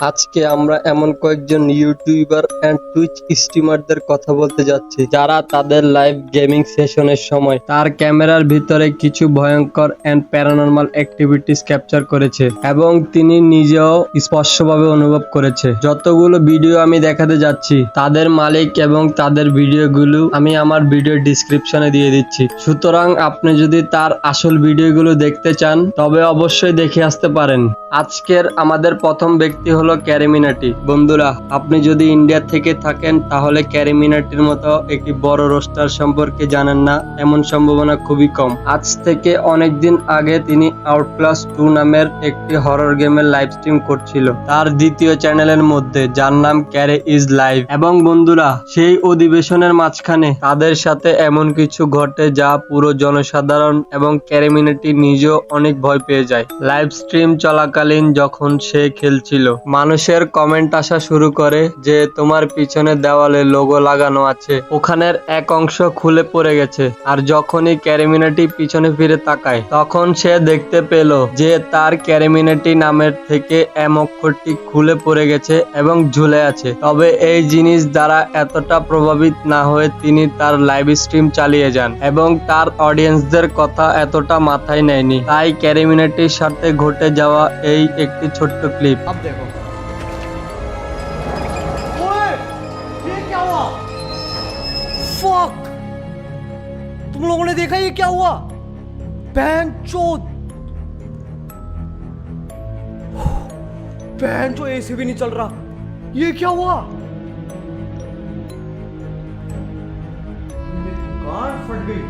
আজকে আমরা এমন কয়েকজন ইউটিউবার এন্ড টুইচ স্ট্রিমারদের কথা বলতে যাচ্ছি যারা তাদের লাইভ গেমিং সেশনের সময় তার ক্যামেরার ভিতরে কিছু ভয়ঙ্কর এন্ড প্যারানরমাল অ্যাক্টিভিটিস ক্যাপচার করেছে এবং তিনি নিজেও স্পষ্টভাবে অনুভব করেছে। যতগুলো ভিডিও আমি দেখাতে যাচ্ছি তাদের মালিক এবং তাদের ভিডিওগুলো আমি আমার ভিডিও ডিসক্রিপশনে দিয়ে দিচ্ছি, সুতরাং আপনি যদি তার আসল ভিডিওগুলো দেখতে চান তবে অবশ্যই দেখে আসতে পারেন। আজকের আমাদের প্রথম ব্যক্তি হলো ক্যারিমিনাটি। বন্ধুরা, আপনি যদি ইন্ডিয়া থেকে থাকেন তাহলে ক্যারিমিনাটির মতো একটি বড় রোস্টার সম্পর্কে জানেন না এমন সম্ভাবনা খুবই কম। আজ থেকে অনেকদিন আগে তিনি আউটক্লাস 2 নামের একটি হরর গেমের লাইভ স্ট্রিম করছিল তার দ্বিতীয় চ্যানেলের মধ্যে, যার নাম ক্যারে ইজ লাইভ। এবং বন্ধুরা, সেই অধিবেশনের মাঝখানে তাদের সাথে এমন কিছু ঘটে যা পুরো জনসাধারণ এবং ক্যারিমিনাটি নিজেও অনেক ভয় পেয়ে যায়। লাইভ স্ট্রিম চলাকালীন যখন সে খেলছিল, মানুষের কমেন্ট আসা শুরু করে যে তোমার পিছনে দেওয়ালে লোগো লাগানো আছে, ওখানের এক অংশ খুলে পড়ে গেছে। আর যখনই ক্যারিমিনাটি পিছনে ফিরে তাকায় তখন সে দেখতে পেল যে তার ক্যারিমিনাটি নামের থেকে এম অক্ষরটি খুলে পড়ে গেছে এবং ঝুলে আছে। তবে এই জিনিস দ্বারা এতটা প্রভাবিত না হয়ে তিনি তার লাইভ স্ট্রিম চালিয়ে যান এবং তার অডিয়েন্সদের কথা এতটা মাথায় নেয়নি। তাই ক্যারিমিনাটির সাথে ঘটে যাওয়া এই একটি ছোট্ট ক্লিপ। अब देखो। ओए, ये क्या हुआ? फक! तुम लोगों ने देखा ये क्या हुआ? बैंचोद! बैंचो एसी भी नहीं चल रहा। ये क्या हुआ? कार फट गई।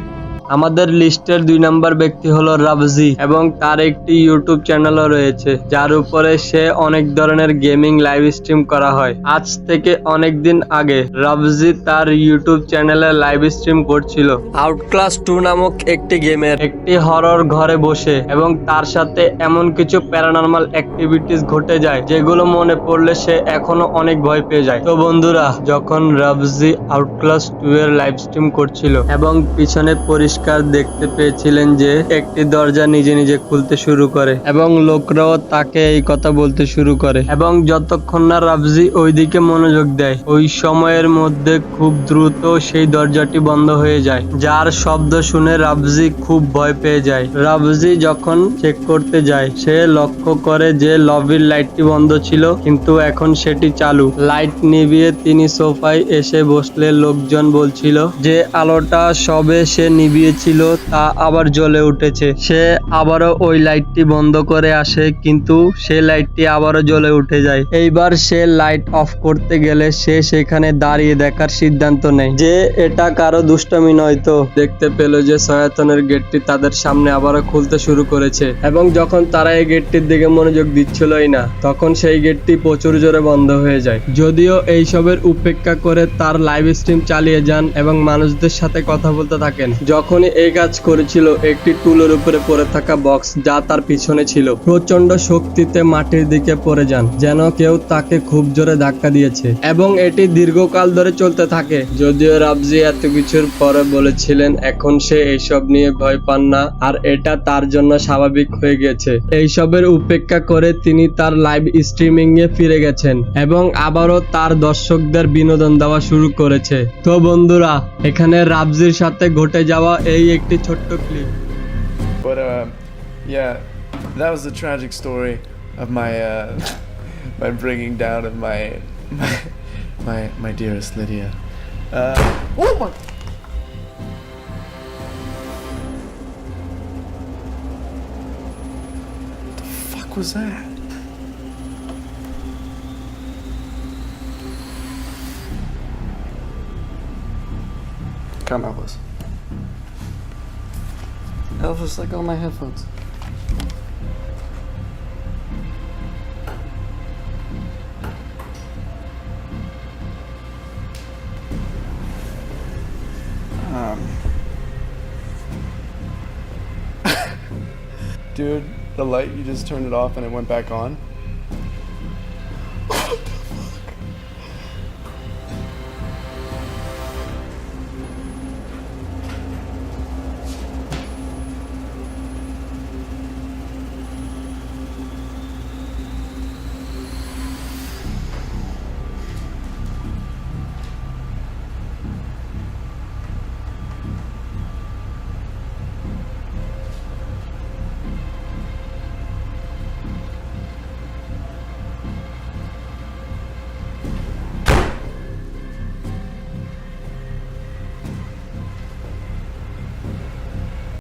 আমাদের লিস্টের 2 নম্বর ব্যক্তি হলো রাবজি এবং তার একটি ইউটিউব চ্যানেলও রয়েছে যার উপরে সে অনেক ধরনের গেমিং লাইভ স্ট্রিম করা হয়। আজ থেকে অনেক দিন আগে রাবজি তার ইউটিউব চ্যানেলে লাইভ স্ট্রিম করছিল আউটক্লাস 2 নামক একটি গেমের একটি হরর ঘরে বসে, এবং তার সাথে এমন কিছু প্যারানরমাল অ্যাক্টিভিটিস ঘটে যায় যেগুলো মনে পড়লে সে এখনো অনেক ভয় পেয়ে যায়। তো বন্ধুরা, যখন রাবজি আউটক্লাস 2 এর লাইভ স্ট্রিম করছিল এবং পিছনে পরিষ্কার দেখতে পেয়েছিলেন যে একটি দরজা নিজে নিজে খুলতে শুরু করে এবং লোকরাও তাকে এই কথা বলতে শুরু করে, এবং যতক্ষণ না রাবজি ওইদিকে মনোযোগ দেয় ওই সময়ের মধ্যে খুব দ্রুত সেই দরজাটি বন্ধ হয়ে যায়, যার শব্দ শুনে রাবজি খুব ভয় পেয়ে যায়। রাবজি যখন চেক করতে যায় সে লক্ষ্য করে যে লবির লাইটটি বন্ধ ছিল কিন্তু এখন সেটি চালু। লাইট নিভিয়ে তিনি সোফায় এসে বসলে লোকজন বলছিল যে আলোটা সবে সে নিভিয়েছিল তা আবার জ্বলে উঠেছে। সে আবারও ওই লাইটটি বন্ধ করে আসে কিন্তু সে লাইটটি আবারও জ্বলে উঠে যায়। এইবার সে লাইট অফ করতে গেলে সে সেখানে দাঁড়িয়ে দেখার সিদ্ধান্ত নেয় যে এটা কারো দুষ্টামি নয়। তো দেখতে পেল যে সয়াতনের গেটটি তাদের সামনে আবারও খুলতে শুরু করেছে, এবং যখন তারা এই গেটটির দিকে মনোযোগ দিচ্ছিলই না তখন সেই গেটটি প্রচুর জোরে বন্ধ হয়ে যায়। যদিও এইসবের উপেক্ষা করে তার লাইভ স্ট্রিম চালিয়ে যান এবং মানুষদের সাথে কথা বলতে থাকেন। যখনই এই কাজ করেছিল একটি টুলের উপরে পড়ে থাকা বক্স যা তার পিছনে ছিল প্রচন্ড শক্তিতে মাটির দিকে পড়ে যান, যেন কেউ তাকে খুব জোরে ধাক্কা দিয়েছে, এবং এটি দীর্ঘকাল ধরে চলতে থাকে। যদিও রাবজি এত কিছুর পরে বলেছিলেন এখন সে এইসব নিয়ে ভয় পান না আর এটা তার জন্য স্বাভাবিক হয়ে গেছে। এইসবের উপেক্ষা করে তিনি তার লাইভ স্ট্রিমিং এ ফিরে গেছেন এবং আবারও তার দর্শকদের বিনোদন দেওয়া শুরু করেছে। তো বন্ধুরা, এখানে রাবজির সাথে ঘটে যাওয়া এই একটি ছোট্ট clip. But yeah, that was the tragic story of my my bringing down of my dearest Lydia. Oh my! The fuck was that? Come, Elvis. Elvis, let go of my headphones. Dude, the light, you just turned it off and it went back on.